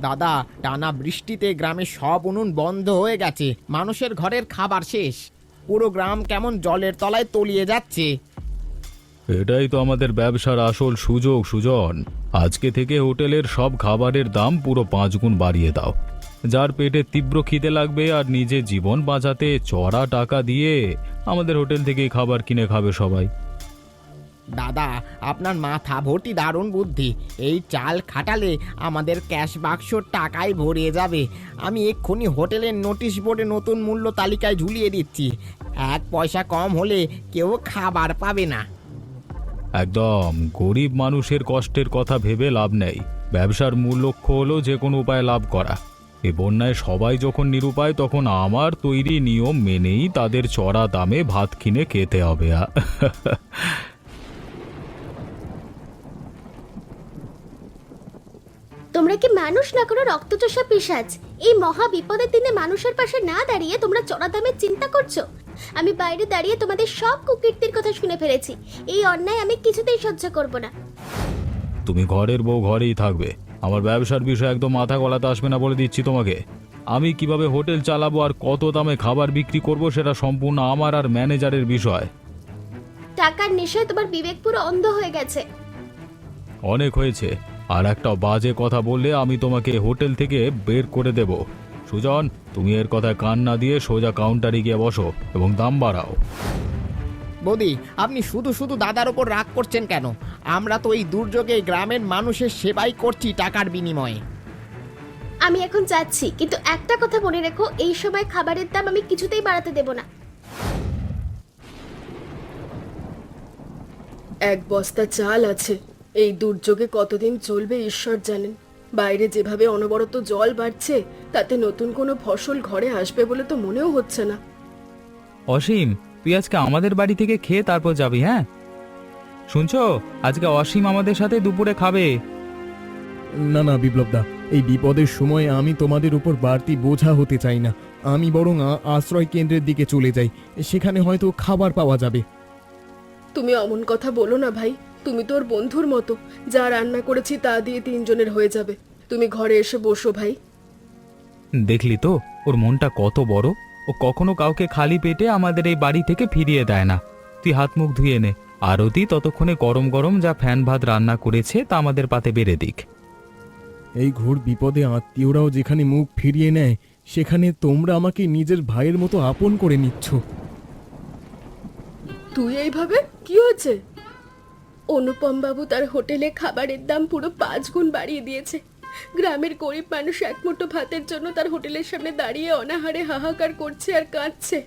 দাদা, টানা বৃষ্টিতে গ্রামে সব উনুন বন্ধ হয়ে গেছে, মানুষের ঘরের খাবার শেষ, পুরো গ্রাম কেমন জলের তলায় তলিয়ে যাচ্ছে। এটাই তো আমাদের ব্যবসার আসল সুযোগ সুজন। আজকে থেকে হোটেলের সব খাবারের দাম পুরো 5 গুণ বাড়িয়ে দাও। যার পেটে তীব্র খিদে লাগবে আর নিজের জীবন বাঁচাতে চড়া টাকা দিয়ে আমাদের হোটেল থেকেই খাবার কিনে খাবে সবাই। দাদা, আপনার মাথা ভর্তি দারুণ বুদ্ধি। এই চাল খাটালে আমাদের ক্যাশ বাক্সর টাকায় ভরিয়ে যাবে। আমি এক্ষুনি হোটেলের নোটিশ বোর্ডে নতুন মূল্য তালিকায় ঝুলিয়ে দিচ্ছি। 1 পয়সা কম হলে কেউ খাবার পাবে না। একদম, গরিব মানুষের কষ্টের কথা ভেবে লাভ নেই। ব্যবসার মূল লক্ষ্য হলো যে কোনো উপায়ে লাভ করা। এ বন্যায় সবাই যখন নিরুপায়, তখন আমার তৈরি নিয়ম মেনেই তাদের চড়া দামে ভাত কিনে খেতে হবে। তোমরা কি মানুষ না কোনো রক্তচোষা পিশাচ? এই মহা বিপদের দিনে মানুষের পাশে না দাঁড়িয়ে তোমরা চড়া দামের চিন্তা করছো। আমি বাইরে দাঁড়িয়ে তোমাদের সব কুকীর্তির কথা শুনে ফেলেছি। এই অন্যায় আমি কিছুতেই সহ্য করব না। তুমি ঘরের বউ ঘরেই থাকবে, আমার ব্যবসার বিষয়ে একদম মাথা গলাতে আসবে না বলে দিচ্ছি তোমাকে। আমি কিভাবে হোটেল চালাবো আর কত দামে খাবার বিক্রি করব সেটা সম্পূর্ণ আমার আর ম্যানেজারের বিষয়। টাকার নেশায় তোমার বিবেক পুরো অন্ধ হয়ে গেছে। অনেক হয়েছে, আর একটা বাজে কথা বললে আমি তোমাকে হোটেল থেকে বের করে দেব। সুজন, তুমি এর কথায় কান না দিয়ে সোজা কাউন্টারে গিয়ে বসো এবং দাম বাড়াও। বৌদি, আপনি শুধু শুধু দাদার ওপর রাগ করছেন কেন? আমরা তো এই দুর্যোগে গ্রামের মানুষের সেবাই করছি টাকার বিনিময়ে। আমি এখন যাচ্ছি, কিন্তু একটা কথা মনে রেখো, এই সময় খাবারের দাম আমি কিছুতেই বাড়াতে দেব না। 1 বস্তা চাল আছে, এই দুর্যোগে কতদিন চলবে ঈশ্বর জানেন। বাইরে যেভাবে অনবরত জল বাড়ছে, তাতে নতুন কোনো ফসল ঘরে আসবে বলে তো মনেও হচ্ছে না। অসীম, তুই আজকে আমাদের বাড়ি থেকে খেয়ে তারপর যাবি। হ্যাঁ, শুনছো? আজকে অসীম আমাদের সাথে দুপুরে খাবে। না না বিপ্লবদা, এই বিপদের সময় আমি তোমাদের উপর বাড়তি বোঝা হতে চাই না। আমি বরং আশ্রয় কেন্দ্রের দিকে চলে যাই, সেখানে হয়তো খাবার পাওয়া যাবে। তুমি অমন কথা বলো না ভাই, তুমি তোর বন্ধুর মতো। যা রান্না করেছি তা দিয়ে 3 জনের হয়ে যাবে। তুমি ঘরে এসে বসো ভাই। দেখলি তো ওর মনটা কত বড়। ও কখনো কাউকে খালি পেটে আমাদের এই বাড়ি থেকে ফিরিয়ে দেয় না। তুই হাত মুখ ধুয়ে নে, আরতি ততক্ষণে গরম গরম যা ফ্যান ভাত রান্না করেছে তা আমাদের পাতে বেড়ে দিক। এই ঘোর বিপদে আত্মীয়রাও যেখানে মুখ ফিরিয়ে নেয়, সেখানে তোমরা আমাকে নিজের ভাইয়ের মতো আপন করে নিচ্ছ। তুই এইভাবে কি হয়েছে? অনুপম বাবু তার হোটেলে খাবারের দাম পুরো 5 গুণ বাড়িয়ে দিয়েছে। গ্রামের গরিব মানুষ এক মুঠো ভাতের জন্য তার হোটেলের সামনে দাঁড়িয়ে অনাহারে হাহাকার করছে আর কাঁদছে।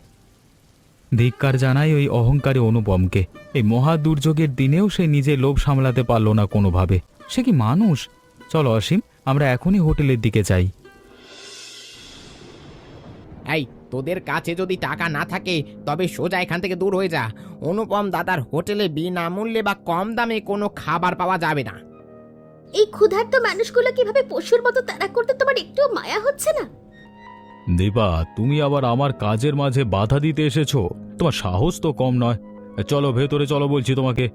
ধিক্কার জানাই ওই অহংকারী অনুপমকে। এই মহা দুর্যোগের দিনেও সে নিজে লোভ সামলাতে পারল না কোনোভাবে। সে কি মানুষ? চলো অসীম, আমরা এখনই হোটেলের দিকে যাই। এই, তোদের কাছে যদি টাকা না থাকে তবে সোজা এখান থেকে দূর হয়ে যা। অনুপম দাদার হোটেলে বিনামূল্যে বা কম দামে কোনো খাবার পাওয়া যাবে না। এই ক্ষুধার্ত মানুষগুলো কিভাবে পশুর মতো তাড়া করতে তোমার একটু মায়া হচ্ছে না? দীপা, তুমি আবার আমার কাজের মাঝে বাধা দিতে এসেছো? তোমার সাহস তো কম নয়। চলো ভেতরে চলো বলছি তোমাকে।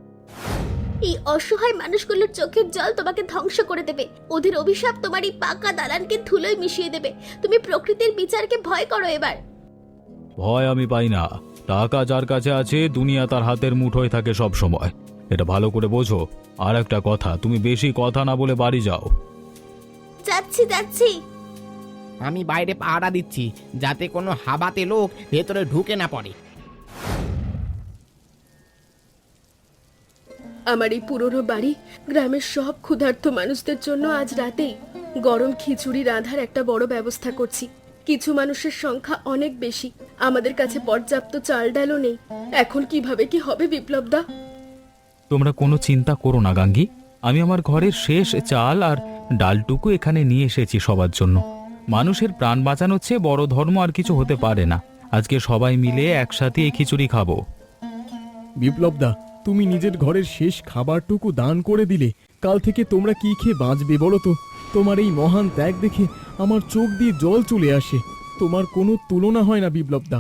এই অসহায় মানুষগুলোর চোখের জল তোমাকে ধ্বংস করে দেবে। ওদের অভিশাপ তোমার এই পাকা দালানকে ধুলোয় মিশিয়ে দেবে। তুমি প্রকৃতির বিচারকে ভয় করো এবার। ভয় আমি পাই না। টাকা যার কাছে আছে, দুনিয়া তার হাতের মুঠোয় থাকে সব সময়। এটা ভালো করে বোঝো। আর একটা কথা, তুমি বেশি কথা না বলে বাড়ি যাও। যাচ্ছি যাচ্ছি। আমি বাইরে পাহারা দিচ্ছি, যাতে কোনো হাবাতে লোক ভেতরে ঢুকে না পড়ে। আমার এই পুরনো বাড়ি গ্রামের সব ক্ষুধার্ত মানুষদের জন্য আজ রাতেই গরম খিচুড়ি রাঁধার একটা বড় ব্যবস্থা করছি। কিছু মানুষের সংখ্যা অনেক বেশি, আমাদের কাছে পর্যাপ্ত চাল ডালও নেই। এখন কিভাবে কি হবে বিপ্লবদা? তোমরা কোনো চিন্তা করো না গাঙ্গী। আমি আমার ঘরের শেষ চাল আর ডালটুকু এখানে নিয়ে এসেছি সবার জন্য। মানুষের প্রাণ বাঁচানোর চেয়ে বড় ধর্ম আর কিছু হতে পারে না। আজকে সবাই মিলে একসাথে এই খিচুড়ি খাবো। বিপ্লবদা, তুমি নিজের ঘরের শেষ খাবারটুকু দান করে দিলে। কাল থেকে তোমরা কি খেয়ে বাঁচবে বলো তো? তোমার এই মহান ত্যাগ দেখে আমার চোখ দিয়ে জল চলে আসে। তোমার কোনো তুলনা হয় না বিপ্লবদা।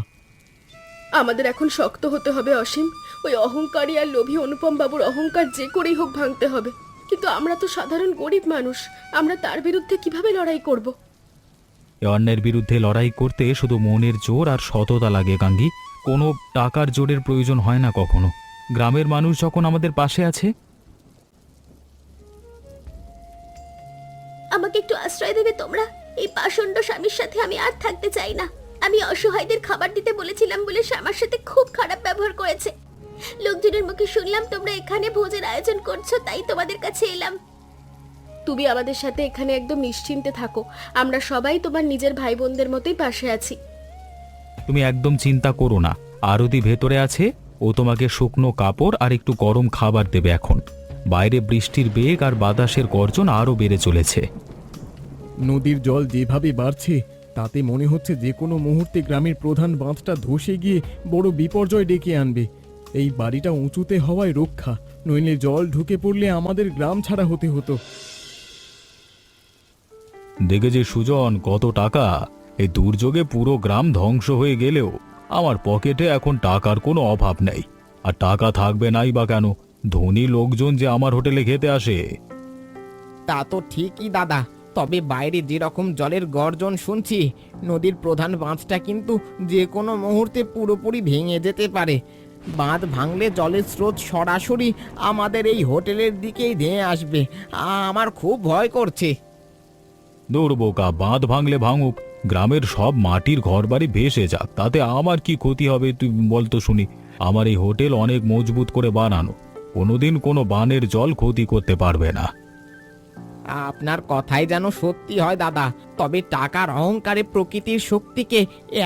আমাদের এখন শক্ত হতে হবে অসীম। ওই অহংকারী আর লোভী অনুপম বাবুর অহংকার যে করেই হোক ভাঙতে হবে। কিন্তু আমরা তো সাধারণ গরিব মানুষ, আমরা তার বিরুদ্ধে কিভাবে লড়াই করব? এ অন্যের বিরুদ্ধে লড়াই করতে শুধু মনের জোর আর সততা লাগে গাঙ্গী। কোনো টাকার জোরের প্রয়োজন হয় না কখনো। গ্রামের মানুষ যখন আমাদের পাশে আছে। আমাকে একটু আশ্রয় দেবে তোমরা? এই পাষণ্ড স্বামীর সাথে আমি আর থাকতে চাই না। আমি অসহায়দের খাবার দিতে বলেছিলাম বলে সে আমার সাথে খুব খারাপ ব্যবহার করেছে। লোকজনের মুখে শুনলাম তোমরা এখানে ভোজের আয়োজন করছো, তাই তোমাদের কাছে এলাম। তুমি আমাদের সাথে এখানে একদম নিশ্চিন্তে থাকো, আমরা সবাই তোমার নিজের ভাই বোনদের মতোই পাশে আছি। তুমি একদম চিন্তা করো না, আরতি ভেতরে আছে, ও তোমাকে শুকনো কাপড় আর একটু গরম খাবার দেবে। এখন বাইরে বৃষ্টির বেগ আর বাতাসের গর্জন আরও বেড়ে চলেছে। নদীর জল যেভাবে বাড়ছে তাতে মনে হচ্ছে যে কোনো মুহূর্তে গ্রামের প্রধান বাঁধটা ধসে গিয়ে বড় বিপর্যয় ডেকে আনবে। এই বাড়িটা উঁচুতে হওয়ায় রক্ষা, নইলে জল ঢুকে পড়লে আমাদের গ্রাম ছাড়া হতে হতো। দেখেছি সুজন, কত টাকা! এই দুর্যোগে পুরো গ্রাম ধ্বংস হয়ে গেলেও আমার পকেটে এখন টাকার কোনো অভাব নেই। আর টাকা থাকবে নাই বা কেন? ধনী লোকজন যে আমার হোটেলে খেতে আসে। তা তো ঠিকই দাদা, তবে বাইরে যেরকম জলের গর্জন শুনছি, নদীর প্রধান বাঁধটা কিন্তু যে কোনো মুহূর্তে পুরোপুরি ভেঙে যেতে পারে। বাঁধ ভাঙলে জলের স্রোত সরাসরি আমাদের এই হোটেলের দিকেই ধেয়ে আসবে। আমার খুব ভয় করছে। দূর বোকা, বাঁধ ভাঙলে ভাঙুক, গ্রামের সব মাটির ঘরবাড়ি ভেসে যাক, তাতে আমার কি ক্ষতি হবে তুই বলতো শুনি? আমার এই হোটেল অনেক মজবুত করে বানানো, কোনোদিন কোনো বানের জল ক্ষতি করতে পারবে না। আপনার কথাই যেন সত্যি হয় দাদা, তবে টাকার অহংকারে প্রকৃতির শক্তিকে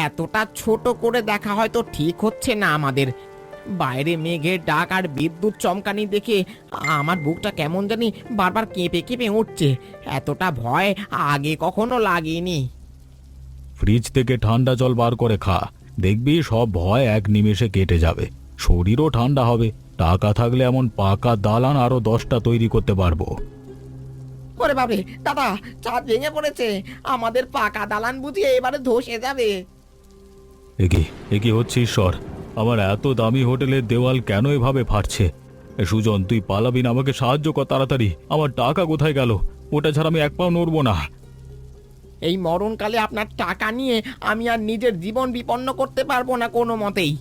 এতটা ছোট করে দেখা হয়তো ঠিক হচ্ছে না আমাদের। বাইরে মেঘের ডাক আর বিদ্যুৎ চমকানি দেখে আমার বুকটা কেমন জানি বারবার কেঁপে কেঁপে উঠছে। এতটা ভয় আগে কখনো লাগেনি। ফ্রিজ থেকে ঠান্ডা জল বার করে খা, দেখবি সব ভয় এক নিমেষে কেটে যাবে, শরীরও ঠান্ডা হবে। টাকা থাকলে এমন পাকা দালান আরো 10টা তৈরি করতে পারবো। ওরে বাবা দাদা, চাঁদ ভেঙে পড়েছে, আমাদের পাকা দালান বুঝিয়ে এবারে ধসে যাবে। একি হচ্ছে ঈশ্বর, আমার এত দামি হোটেলের দেওয়াল কেন এভাবে ফাটছে? সুজন, তুই পালাবি না, আমাকে সাহায্য কর তাড়াতাড়ি। আমার টাকা কোথায় গেল? ওটা ছাড়া আমি এক পাও নড়বো না। এই মরণকালে আপনার টাকা নিয়ে আমি আর নিজের জীবন বিপন্ন করতে পারবো না কোনো মতেই।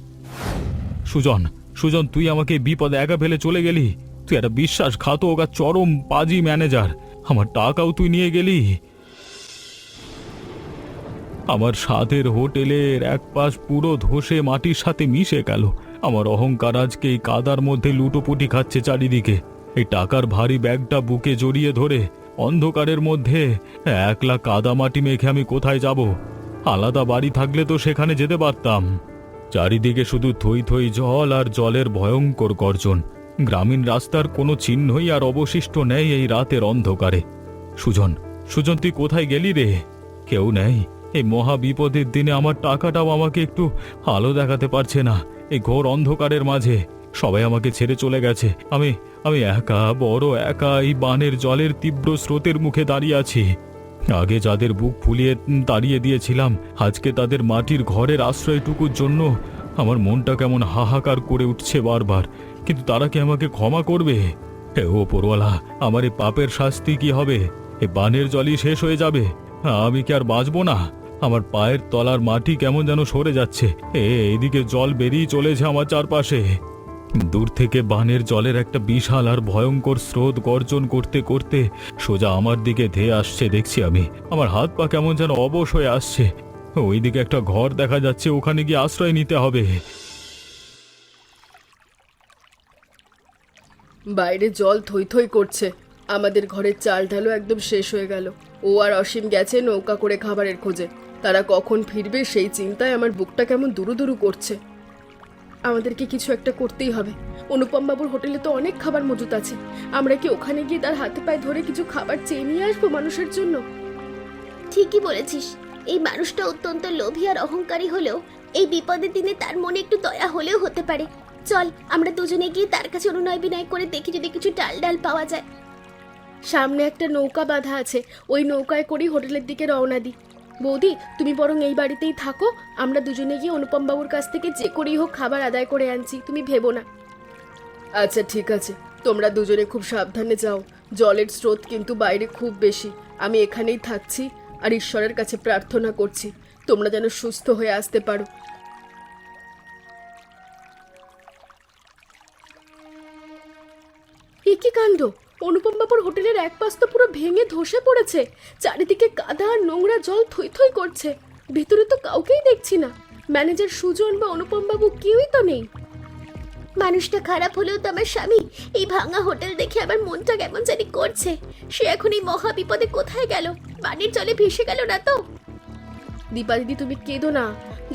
সুজন, সুজন, তুই আমাকে বিপদে একা ফেলে চলে গেলি। তুই একটা বিশ্বাসঘাতক আর চরম পাজি ম্যানেজার। আমার টাকাও তুই নিয়ে গেলি। আমার স্বাদের হোটেলের এক পাশ পুরো ধসে মাটির সাথে মিশে গেল। আমার অহংকার আজকে এই কাদার মধ্যে লুটোপুটি খাচ্ছে চারিদিকে। এই টাকার ভারী ব্যাগটা বুকে জড়িয়ে ধরে অন্ধকারের মধ্যে একলা কাদা মাটি মেখে আমি কোথায় যাব? আলাদা বাড়ি থাকলে তো সেখানে যেতে পারতাম। চারিদিকে শুধু থই থই জল আর জলের ভয়ঙ্কর গর্জন। গ্রামীণ রাস্তার কোনো চিহ্নই আর অবশিষ্ট নেই এই রাতের অন্ধকারে। সুজন, সুজন, তুই কোথায় গেলি রে? কেউ নেই। এই মহা বিপদের দিনে আমার টাকাটাও আমাকে একটু আলো দেখাতে পারছে না। এই ঘোর অন্ধকারের মাঝে সবাই আমাকে ছেড়ে চলে গেছে। আমি একা, বড় একা এই বানের জলের তীব্র স্রোতের মুখে দাঁড়িয়ে আছি। আগে যাদের বুক ফুলিয়ে তাড়িয়ে দিয়েছিলাম, আজকে তাদের মাটির ঘরের আশ্রয়টুকুর জন্য আমার মনটা কেমন হাহাকার করে উঠছে বারবার। কিন্তু তারা কি আমাকে ক্ষমা করবে? হে ওপরওয়ালা, আমার এই পাপের শাস্তি কি হবে? এই বানের জলই শেষ হয়ে যাবে, আমি কি আর বাঁচবো না? আমার পায়ের তলার মাটি কেমন যেন সরে যাচ্ছে। এইদিকে জল বেরিয়ে চলেছে আমার চারপাশে। দূর থেকে বানের জলের একটা বিশাল আর ভয়ঙ্কর স্রোত গর্জন করতে করতে সোজা আমার দিকে ধেয়ে আসছে দেখছি আমি। আমার হাত পা কেমন যেন অবশ হয়ে আসছে। ওইদিকে একটা ঘর দেখা যাচ্ছে, ওখানে গিয়ে আশ্রয় নিতে হবে। বাইরে জল থই থই করছে, আমাদের ঘরের চাল ডালও একদম শেষ হয়ে গেল। ও আর অসীম গেছে নৌকা করে খাবারের খোঁজে। তারা কখন ফিরবে সেই চিন্তায় আমার বুকটা কেমন দুরু দুরু করছে। আমাদেরকে কিছু একটা করতেই হবে। অনুপম বাবুর হোটেলে তো অনেক খাবার মজুত আছে, আমরা কি ওখানে গিয়ে তার হাতে পায়ে ধরে কিছু খাবার চেয়ে নিয়ে আসবো মানুষের জন্য? ঠিকই বলেছিস, এই মানুষটা অত্যন্ত লোভী আর অহংকারী হলেও এই বিপদের দিনে তার মনে একটু দয়া হলেও হতে পারে। চল আমরা দুজনে গিয়ে তার কাছে অনুনয় বিনয় করে দেখি যদি কিছু ডাল ডাল পাওয়া যায়। সামনে একটা নৌকা বাঁধা আছে, ওই নৌকায় করেই হোটেলের দিকে রওনা দিই। বৌদি, তুমি বরং এই বাড়িতেই থাকো, আমরা দুজনে গিয়ে অনুপম বাবুর কাছ থেকে যে করেই হোক খাবার আদায় করে আনছি, তুমি ভেবো না। আচ্ছা ঠিক আছে, তোমরা দুজনে খুব সাবধানে যাও, জলের স্রোত কিন্তু বাইরে খুব বেশি। আমি এখানেই থাকছি আর ঈশ্বরের কাছে প্রার্থনা করছি তোমরা যেন সুস্থ হয়ে আসতে পারো। এ কি কাণ্ড! অনুপম বাবুর হোটেলের এক পাশ তো পুরো ভেঙে ধসে পড়েছে। চারিদিকে কাদা আর নোংরা জল থই থই করছে। ভেতরে তো কাউকেই দেখছি না। ম্যানেজার সুজন বা অনুপম বাবু কেউই তো নেই। মানুষটা খারাপ হলেও তো আমার স্বামী। এই ভাঙা হোটেল দেখে আমার মনটা কেমন জানি করছে। সে এখন এই মহা বিপদে কোথায় গেল? বাড়ির জলে ভেসে গেল না তো? দীপা দিদি, তুমি কেঁদো না।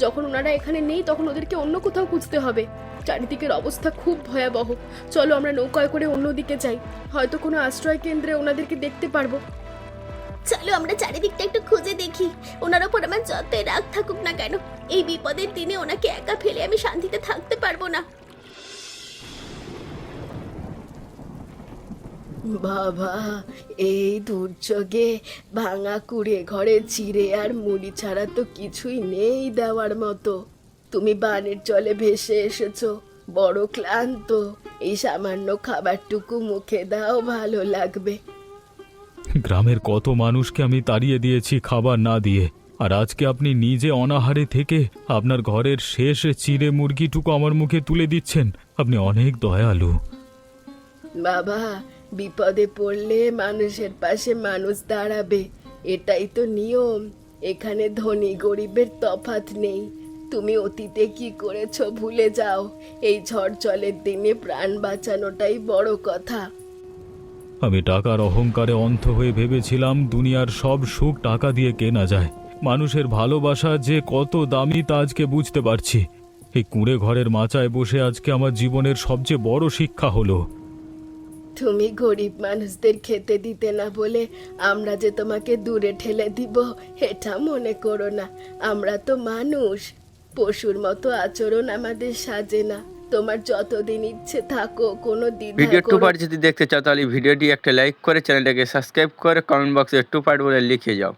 যখন ওনারা এখানে নেই তখন ওদেরকে অন্য কোথাও খুঁজতে হবে। চারিদিকের অবস্থা খুব ভয়াবহ। চলো আমরা নৌকায় করে অন্যদিকে যাই, হয়তো কোনো আশ্রয় কেন্দ্রে ওনাদেরকে দেখতে পারবো। চলো আমরা চারিদিকটা একটু খুঁজে দেখি। ওনার ওপর আমার যতই রাগ থাকুক না কেন, এই বিপদের দিনে ওনাকে একা ফেলে আমি শান্তিতে থাকতে পারবো না। বাবা, এই দুর্যোগে ভাঙা কুড়ে ঘরে চিড়ে আর মুড়ি ছাড়া তো কিছুই নেই দেওয়ার মতো। তুমি বানের জলে ভেসে এসেছো, বড় ক্লান্ত। এই সামান্য খাবারটুকু মুখে দাও, ভালো লাগবে। গ্রামের কত মানুষকে আমি তাড়িয়ে দিয়েছি খাবার না দিয়ে, আর আজকে আপনি নিজে অনাহারে থেকে আপনার ঘরের শেষ চিড়ে মুরগিটুকু আমার মুখে তুলে দিচ্ছেন। আপনি অনেক দয়ালু। বাবা, বিপদে পড়লে মানুষের পাশে মানুষ দাঁড়াবে, এটাই তো নিয়ম। এখানে ধনী গরিবের তফাৎ নেই। তুমি অতীতে কি করেছো ভুলে যাও। এই ঝড় জলের দিনে প্রাণ বাঁচানোটাই বড় কথা। আমি টাকার অহংকারে অন্ধ হয়ে ভেবেছিলাম দুনিয়ার সব সুখ টাকা দিয়ে কেনা যায়। মানুষের ভালোবাসা যে কত দামি তা আজকে বুঝতে পারছি। এই কুঁড়ে ঘরের মাচায় বসে আজকে আমার জীবনের সবচেয়ে বড় শিক্ষা হলো। তুমি গরিব মানুষদের খেতে দিতে না বলে আমরা যে তোমাকে দূরে ঠেলে দিব এটা মনে করো না। আমরা তো মানুষ, পশুর মতো আচরণ আমাদের সাজে না। তোমার যতদিন ইচ্ছে থাকো, কোনো দ্বিধা ভিডিও টু করো। পার্ট যদি দেখতে চাও তাহলে ভিডিওটি একটা লাইক করে চ্যানেলটাকে সাবস্ক্রাইব করে কমেন্ট বক্সে টু পার্ট বলে লিখে যাও।